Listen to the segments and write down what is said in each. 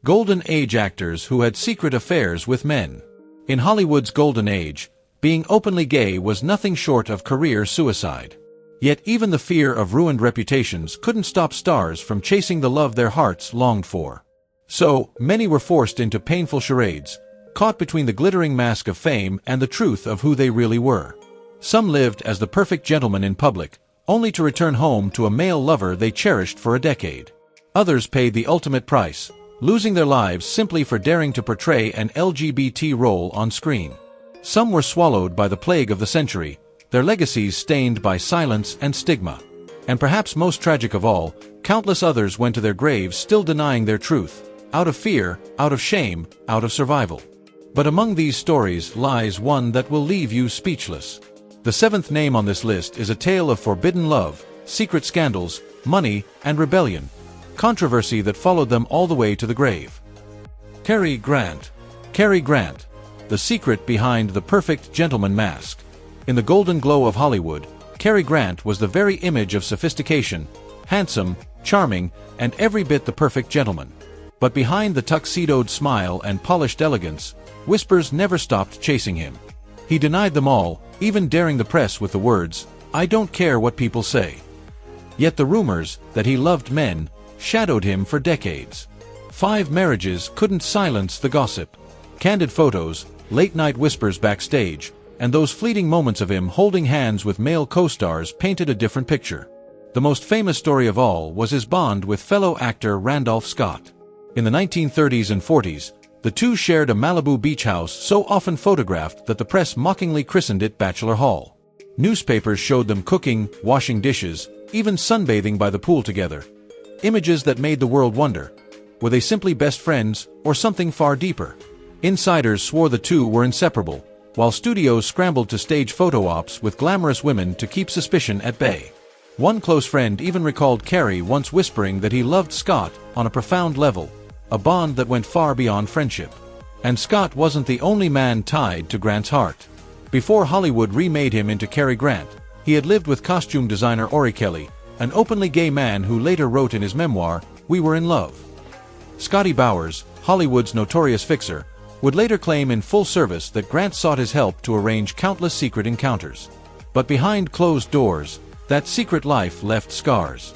Golden Age actors who had secret affairs with men. In Hollywood's golden age, being openly gay was nothing short of career suicide. Yet even the fear of ruined reputations couldn't stop stars from chasing the love their hearts longed for. So, many were forced into painful charades, caught between the glittering mask of fame and the truth of who they really were. Some lived as the perfect gentleman in public, only to return home to a male lover they cherished for a decade. Others paid the ultimate price, losing their lives simply for daring to portray an LGBT role on screen. Some were swallowed by the plague of the century, their legacies stained by silence and stigma. And perhaps most tragic of all, countless others went to their graves still denying their truth, out of fear, out of shame, out of survival. But among these stories lies one that will leave you speechless. The seventh name on this list is a tale of forbidden love, secret scandals, money, and rebellion, controversy that followed them all the way to the grave. Cary Grant. Cary Grant, the secret behind the perfect gentleman mask. In the golden glow of Hollywood, Cary Grant was the very image of sophistication, handsome, charming, and every bit the perfect gentleman. But behind the tuxedoed smile and polished elegance, whispers never stopped chasing him. He denied them all, even daring the press with the words, "I don't care what people say." Yet the rumors that he loved men shadowed him for decades. 5 marriages couldn't silence the gossip. Candid photos, late-night whispers backstage, and those fleeting moments of him holding hands with male co-stars painted a different picture. The most famous story of all was his bond with fellow actor Randolph Scott. In the 1930s and 40s, the two shared a Malibu beach house so often photographed that the press mockingly christened it Bachelor Hall. Newspapers showed them cooking, washing dishes, even sunbathing by the pool together. Images that made the world wonder, were they simply best friends, or something far deeper? Insiders swore the two were inseparable, while studios scrambled to stage photo ops with glamorous women to keep suspicion at bay. One close friend even recalled Cary once whispering that he loved Scott on a profound level, a bond that went far beyond friendship. And Scott wasn't the only man tied to Grant's heart. Before Hollywood remade him into Cary Grant, he had lived with costume designer Ori Kelly, an openly gay man who later wrote in his memoir, "We Were in Love." Scotty Bowers, Hollywood's notorious fixer, would later claim in full service that Grant sought his help to arrange countless secret encounters. But behind closed doors, that secret life left scars.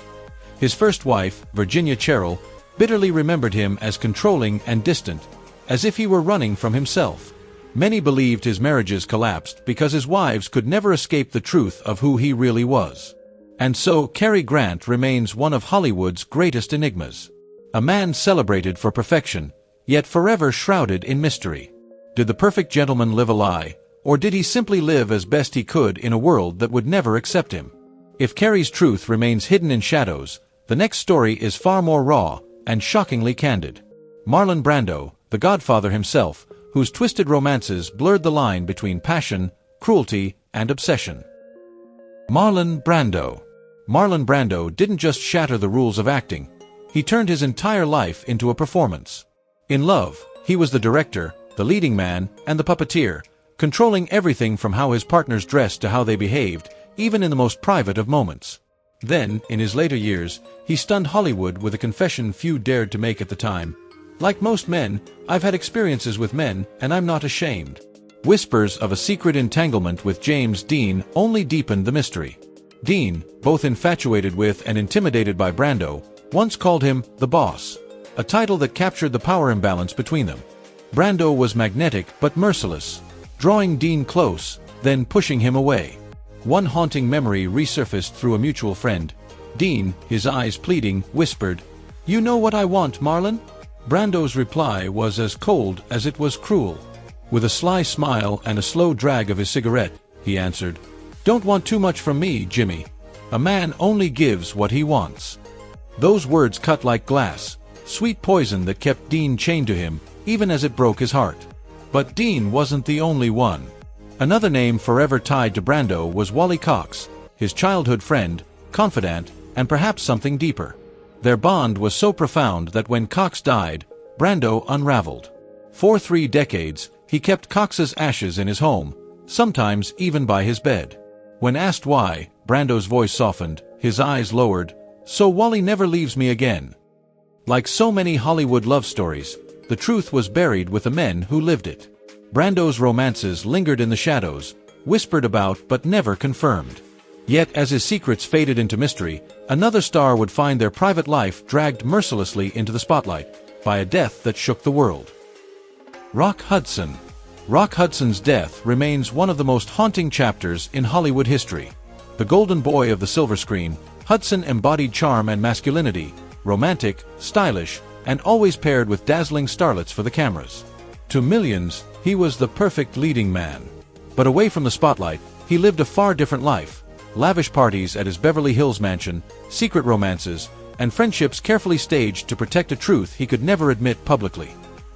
His first wife, Virginia Cherrill, bitterly remembered him as controlling and distant, as if he were running from himself. Many believed his marriages collapsed because his wives could never escape the truth of who he really was. And so Cary Grant remains one of Hollywood's greatest enigmas. A man celebrated for perfection, yet forever shrouded in mystery. Did the perfect gentleman live a lie, or did he simply live as best he could in a world that would never accept him? If Cary's truth remains hidden in shadows, the next story is far more raw and shockingly candid. Marlon Brando, the Godfather himself, whose twisted romances blurred the line between passion, cruelty, and obsession. Marlon Brando. Marlon Brando didn't just shatter the rules of acting, he turned his entire life into a performance. In Love, he was the director, the leading man, and the puppeteer, controlling everything from how his partners dressed to how they behaved, even in the most private of moments. Then, in his later years, he stunned Hollywood with a confession few dared to make at the time. "Like most men, I've had experiences with men, and I'm not ashamed." Whispers of a secret entanglement with James Dean only deepened the mystery. Dean, both infatuated with and intimidated by Brando, once called him the boss, a title that captured the power imbalance between them. Brando was magnetic but merciless, drawing Dean close, then pushing him away. One haunting memory resurfaced through a mutual friend. Dean, his eyes pleading, whispered, "You know what I want, Marlon?" Brando's reply was as cold as it was cruel. With a sly smile and a slow drag of his cigarette, he answered, "Don't want too much from me, Jimmy. A man only gives what he wants." Those words cut like glass, sweet poison that kept Dean chained to him, even as it broke his heart. But Dean wasn't the only one. Another name forever tied to Brando was Wally Cox, his childhood friend, confidant, and perhaps something deeper. Their bond was so profound that when Cox died, Brando unraveled. For 3 decades, he kept Cox's ashes in his home, sometimes even by his bed. When asked why, Brando's voice softened, his eyes lowered, "So Wally never leaves me again." Like so many Hollywood love stories, the truth was buried with the men who lived it. Brando's romances lingered in the shadows, whispered about but never confirmed. Yet as his secrets faded into mystery, another star would find their private life dragged mercilessly into the spotlight by a death that shook the world. Rock Hudson. Rock Hudson's death remains one of the most haunting chapters in Hollywood history. The golden boy of the silver screen, Hudson embodied charm and masculinity, romantic, stylish, and always paired with dazzling starlets for the cameras. To millions, he was the perfect leading man. But away from the spotlight, he lived a far different life. Lavish parties at his Beverly Hills mansion, secret romances, and friendships carefully staged to protect a truth he could never admit publicly.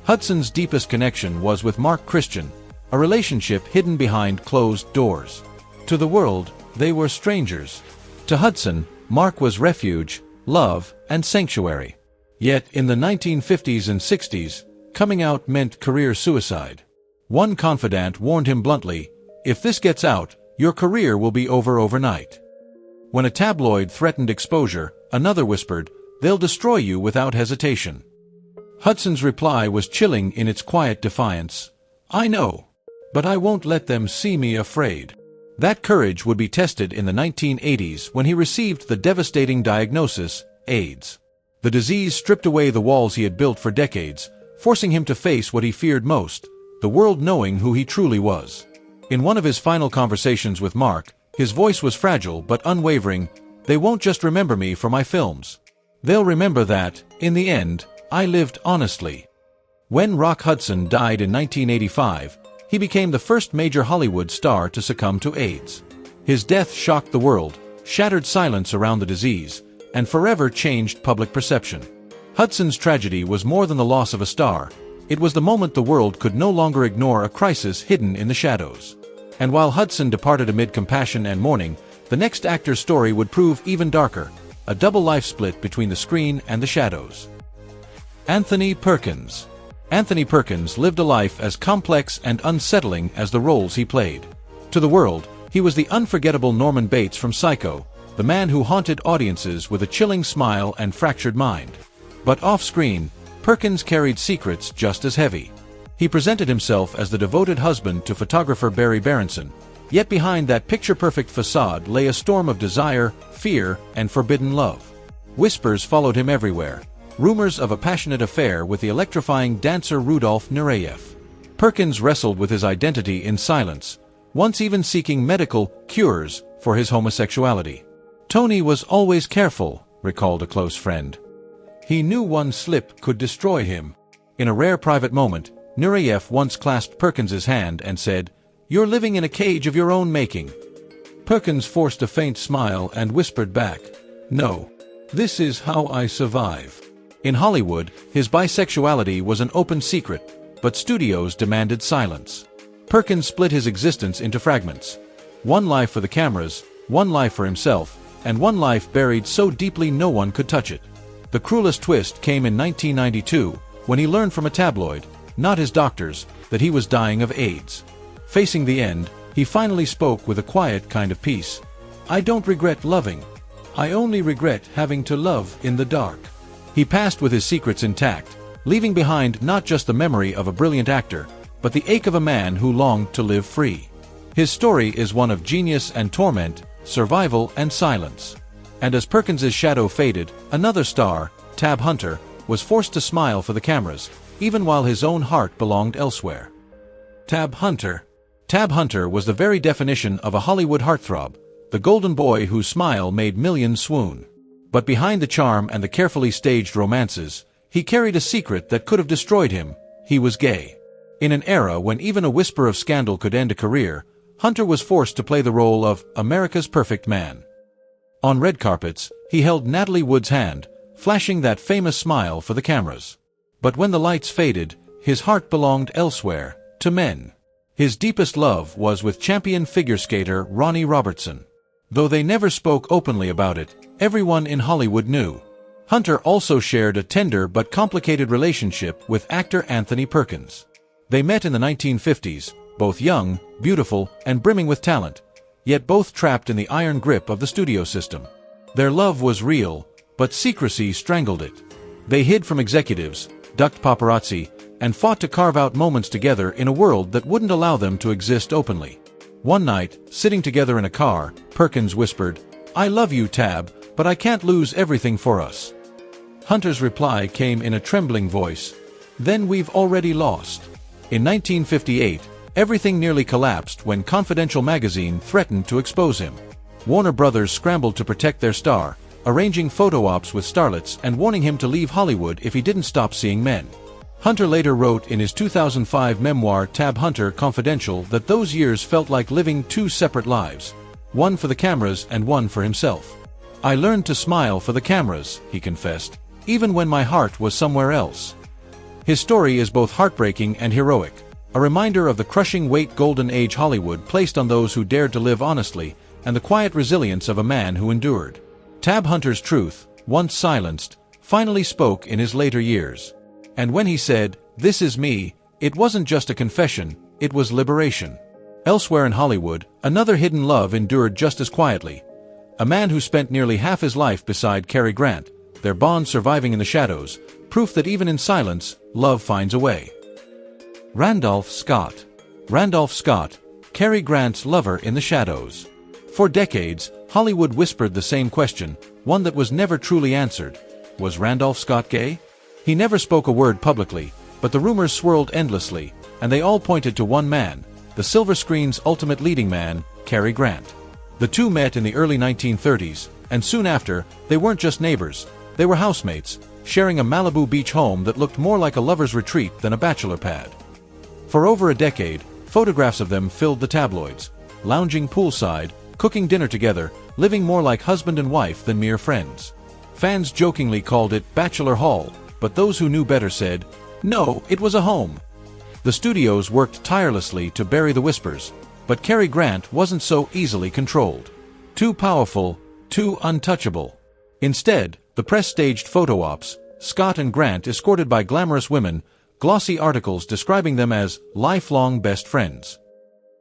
Hudson's deepest connection was with Mark Christian, a relationship hidden behind closed doors. To the world, they were strangers. To Hudson, Mark was refuge, love, and sanctuary. Yet in the 1950s and 60s, coming out meant career suicide. One confidant warned him bluntly, "If this gets out, your career will be over overnight." When a tabloid threatened exposure, another whispered, "They'll destroy you without hesitation." Hudson's reply was chilling in its quiet defiance. "I know, but I won't let them see me afraid." That courage would be tested in the 1980s when he received the devastating diagnosis, AIDS. The disease stripped away the walls he had built for decades, forcing him to face what he feared most, the world knowing who he truly was. In one of his final conversations with Mark, his voice was fragile but unwavering. "They won't just remember me for my films. They'll remember that, in the end, I lived honestly." When Rock Hudson died in 1985, he became the first major Hollywood star to succumb to AIDS. His death shocked the world, shattered silence around the disease, and forever changed public perception. Hudson's tragedy was more than the loss of a star. It was the moment the world could no longer ignore a crisis hidden in the shadows. And while Hudson departed amid compassion and mourning, the next actor's story would prove even darker, a double life split between the screen and the shadows. Anthony Perkins. Anthony Perkins lived a life as complex and unsettling as the roles he played. To the world, he was the unforgettable Norman Bates from Psycho, the man who haunted audiences with a chilling smile and fractured mind. But off-screen, Perkins carried secrets just as heavy. He presented himself as the devoted husband to photographer Barry Berenson, yet behind that picture-perfect facade lay a storm of desire, fear, and forbidden love. Whispers followed him everywhere. Rumors of a passionate affair with the electrifying dancer Rudolf Nureyev. Perkins wrestled with his identity in silence, once even seeking medical cures for his homosexuality. "Tony was always careful," recalled a close friend. "He knew one slip could destroy him." In a rare private moment, Nureyev once clasped Perkins's hand and said, "You're living in a cage of your own making." Perkins forced a faint smile and whispered back, "No. This is how I survive." In Hollywood, his bisexuality was an open secret, but studios demanded silence. Perkins split his existence into fragments. One life for the cameras, one life for himself, and one life buried so deeply no one could touch it. The cruelest twist came in 1992, when he learned from a tabloid, not his doctors, that he was dying of AIDS. Facing the end, he finally spoke with a quiet kind of peace. "I don't regret loving. I only regret having to love in the dark." He passed with his secrets intact, leaving behind not just the memory of a brilliant actor, but the ache of a man who longed to live free. His story is one of genius and torment, survival and silence. And as Perkins's shadow faded, another star, Tab Hunter, was forced to smile for the cameras, even while his own heart belonged elsewhere. Tab Hunter. Tab Hunter was the very definition of a Hollywood heartthrob, the golden boy whose smile made millions swoon. But behind the charm and the carefully staged romances, he carried a secret that could have destroyed him. He was gay. In an era when even a whisper of scandal could end a career, Hunter was forced to play the role of America's perfect man. On red carpets, he held Natalie Wood's hand, flashing that famous smile for the cameras. But when the lights faded, his heart belonged elsewhere, to men. His deepest love was with champion figure skater Ronnie Robertson. Though they never spoke openly about it, everyone in Hollywood knew. Hunter also shared a tender but complicated relationship with actor Anthony Perkins. They met in the 1950s, both young, beautiful, and brimming with talent, yet both trapped in the iron grip of the studio system. Their love was real, but secrecy strangled it. They hid from executives, ducked paparazzi, and fought to carve out moments together in a world that wouldn't allow them to exist openly. One night, sitting together in a car, Perkins whispered, "I love you, Tab, but I can't lose everything for us." Hunter's reply came in a trembling voice, "Then we've already lost." In 1958, everything nearly collapsed when Confidential magazine threatened to expose him. Warner Brothers scrambled to protect their star, arranging photo ops with starlets and warning him to leave Hollywood if he didn't stop seeing men. Hunter later wrote in his 2005 memoir Tab Hunter Confidential that those years felt like living two separate lives, one for the cameras and one for himself. "I learned to smile for the cameras," he confessed, "even when my heart was somewhere else." His story is both heartbreaking and heroic, a reminder of the crushing weight Golden Age Hollywood placed on those who dared to live honestly, and the quiet resilience of a man who endured. Tab Hunter's truth, once silenced, finally spoke in his later years. And when he said, "This is me," it wasn't just a confession, it was liberation. Elsewhere in Hollywood, another hidden love endured just as quietly. A man who spent nearly half his life beside Cary Grant, their bond surviving in the shadows, proof that even in silence, love finds a way. Randolph Scott. Randolph Scott, Cary Grant's lover in the shadows. For decades, Hollywood whispered the same question, one that was never truly answered. Was Randolph Scott gay? He never spoke a word publicly, but the rumors swirled endlessly, and they all pointed to one man, the silver screen's ultimate leading man, Cary Grant. The two met in the early 1930s, and soon after, they weren't just neighbors, they were housemates, sharing a Malibu beach home that looked more like a lover's retreat than a bachelor pad. For over a decade, photographs of them filled the tabloids, lounging poolside, cooking dinner together, living more like husband and wife than mere friends. Fans jokingly called it Bachelor Hall, but those who knew better said, no, it was a home. The studios worked tirelessly to bury the whispers, but Cary Grant wasn't so easily controlled. Too powerful, too untouchable. Instead, the press staged photo ops, Scott and Grant escorted by glamorous women, glossy articles describing them as lifelong best friends.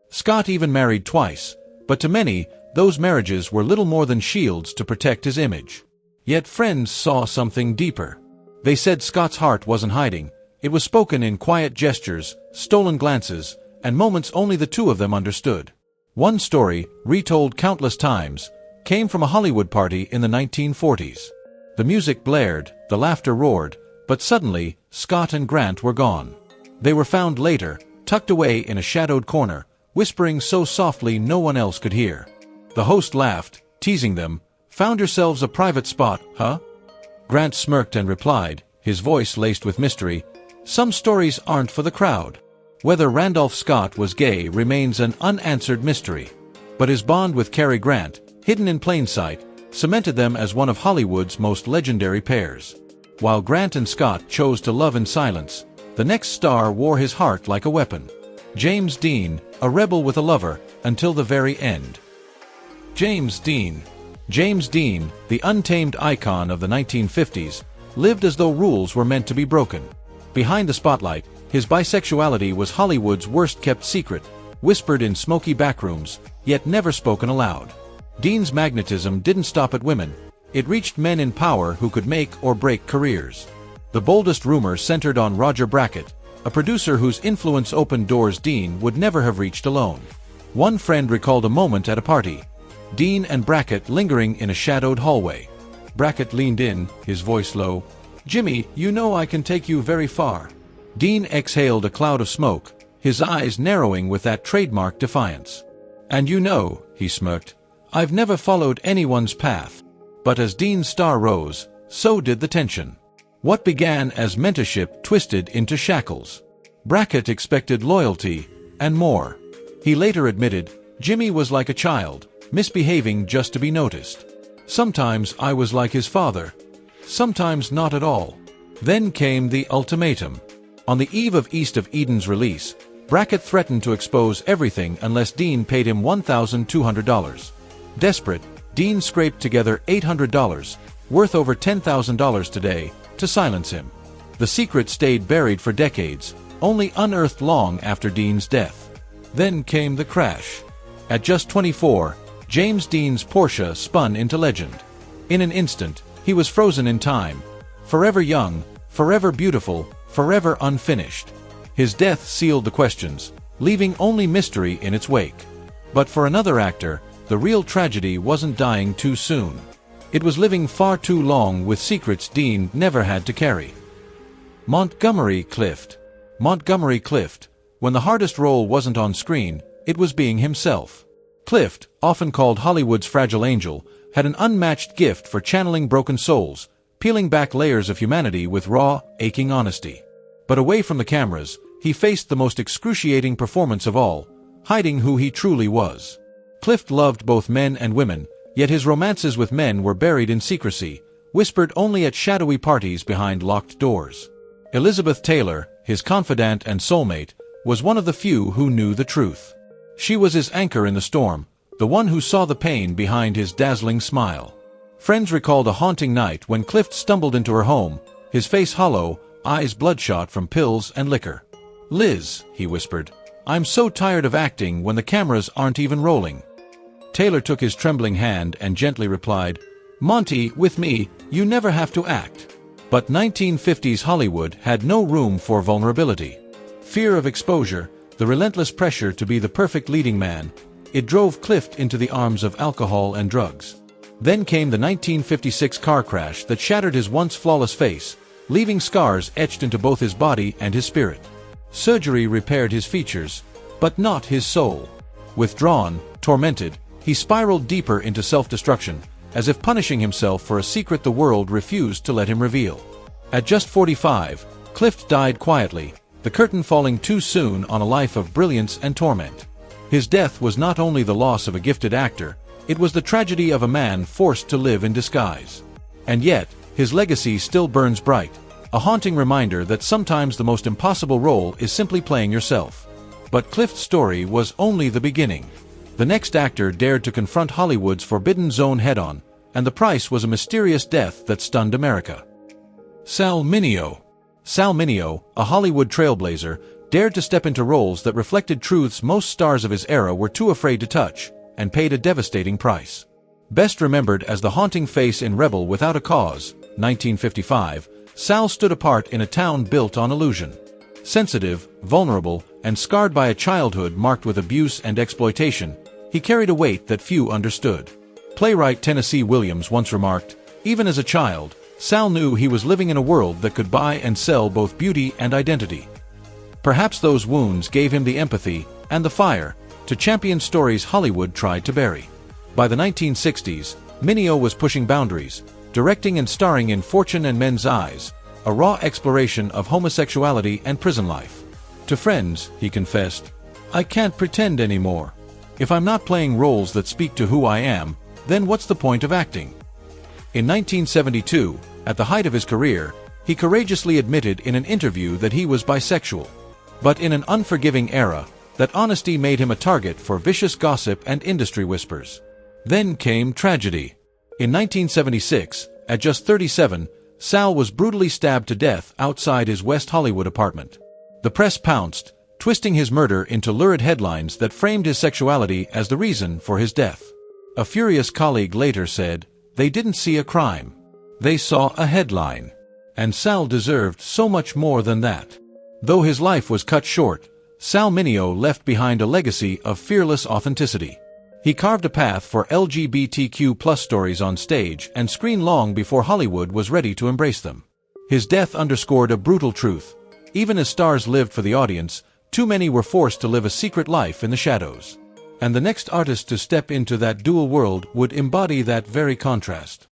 Scott even married twice, but to many, those marriages were little more than shields to protect his image. Yet friends saw something deeper. They said Scott's heart wasn't hiding, it was spoken in quiet gestures, stolen glances, and moments only the two of them understood. One story, retold countless times, came from a Hollywood party in the 1940s. The music blared, the laughter roared, but suddenly, Scott and Grant were gone. They were found later, tucked away in a shadowed corner, whispering so softly no one else could hear. The host laughed, teasing them, "Found yourselves a private spot, huh?" Grant smirked and replied, his voice laced with mystery, "Some stories aren't for the crowd." Whether Randolph Scott was gay remains an unanswered mystery. But his bond with Cary Grant, hidden in plain sight, cemented them as one of Hollywood's most legendary pairs. While Grant and Scott chose to love in silence, the next star wore his heart like a weapon. James Dean, a rebel with a lover, until the very end. James Dean. James Dean, the untamed icon of the 1950s, lived as though rules were meant to be broken. Behind the spotlight, his bisexuality was Hollywood's worst-kept secret, whispered in smoky backrooms, yet never spoken aloud. Dean's magnetism didn't stop at women, it reached men in power who could make or break careers. The boldest rumor centered on Roger Brackett, a producer whose influence opened doors Dean would never have reached alone. One friend recalled a moment at a party, Dean and Brackett lingering in a shadowed hallway. Brackett leaned in, his voice low, "Jimmy, you know I can take you very far." Dean exhaled a cloud of smoke, his eyes narrowing with that trademark defiance. "And you know," he smirked, "I've never followed anyone's path." But as Dean's star rose, so did the tension. What began as mentorship twisted into shackles. Brackett expected loyalty, and more. He later admitted, "Jimmy was like a child, misbehaving just to be noticed. Sometimes I was like his father. Sometimes not at all." Then came the ultimatum. On the eve of East of Eden's release, Brackett threatened to expose everything unless Dean paid him $1,200. Desperate, Dean scraped together $800, worth over $10,000 today, to silence him. The secret stayed buried for decades, only unearthed long after Dean's death. Then came the crash. At just 24, James Dean's Porsche spun into legend. In an instant, he was frozen in time, Forever young, forever beautiful, forever unfinished. His death sealed the questions, leaving only mystery in its wake. But for another actor, the real tragedy wasn't dying too soon. It was living far too long with secrets Dean never had to carry. Montgomery Clift. Montgomery Clift. When the hardest role wasn't on screen, it was being himself. Clift, often called Hollywood's fragile angel, had an unmatched gift for channeling broken souls, peeling back layers of humanity with raw, aching honesty. But away from the cameras, he faced the most excruciating performance of all, hiding who he truly was. Clift loved both men and women, yet his romances with men were buried in secrecy, whispered only at shadowy parties behind locked doors. Elizabeth Taylor, his confidant and soulmate, was one of the few who knew the truth. She was his anchor in the storm, the one who saw the pain behind his dazzling smile. Friends recalled a haunting night when Clift stumbled into her home, his face hollow, eyes bloodshot from pills and liquor. "Liz," he whispered, "I'm so tired of acting when the cameras aren't even rolling." Taylor took his trembling hand and gently replied, "Monty, with me, you never have to act." But 1950s Hollywood had no room for vulnerability. Fear of exposure, the relentless pressure to be the perfect leading man, it drove Clift into the arms of alcohol and drugs. Then came the 1956 car crash that shattered his once flawless face, leaving scars etched into both his body and his spirit. Surgery repaired his features, but not his soul. Withdrawn, tormented, he spiraled deeper into self-destruction, as if punishing himself for a secret the world refused to let him reveal. At just 45, Clift died quietly, the curtain falling too soon on a life of brilliance and torment. His death was not only the loss of a gifted actor, it was the tragedy of a man forced to live in disguise. And yet, his legacy still burns bright, a haunting reminder that sometimes the most impossible role is simply playing yourself. But Clift's story was only the beginning. The next actor dared to confront Hollywood's forbidden zone head-on, and the price was a mysterious death that stunned America. Sal Mineo. Sal Mineo, a Hollywood trailblazer, dared to step into roles that reflected truths most stars of his era were too afraid to touch, and paid a devastating price. Best remembered as the haunting face in Rebel Without a Cause, 1955, Sal stood apart in a town built on illusion. Sensitive, vulnerable, and scarred by a childhood marked with abuse and exploitation, he carried a weight that few understood. Playwright Tennessee Williams once remarked, "Even as a child, Sal knew he was living in a world that could buy and sell both beauty and identity." Perhaps those wounds gave him the empathy and the fire to champion stories Hollywood tried to bury. By the 1960s, Mineo was pushing boundaries, directing and starring in Fortune and Men's Eyes, a raw exploration of homosexuality and prison life. To friends, he confessed, "I can't pretend anymore. If I'm not playing roles that speak to who I am, then what's the point of acting?" In 1972, at the height of his career, he courageously admitted in an interview that he was bisexual. But in an unforgiving era, that honesty made him a target for vicious gossip and industry whispers. Then came tragedy. In 1976, at just 37, Sal was brutally stabbed to death outside his West Hollywood apartment. The press pounced, twisting his murder into lurid headlines that framed his sexuality as the reason for his death. A furious colleague later said, "They didn't see a crime. They saw a headline." And Sal deserved so much more than that. Though his life was cut short, Sal Mineo left behind a legacy of fearless authenticity. He carved a path for LGBTQ+ stories on stage and screen long before Hollywood was ready to embrace them. His death underscored a brutal truth. Even as stars lived for the audience, too many were forced to live a secret life in the shadows. And the next artist to step into that dual world would embody that very contrast.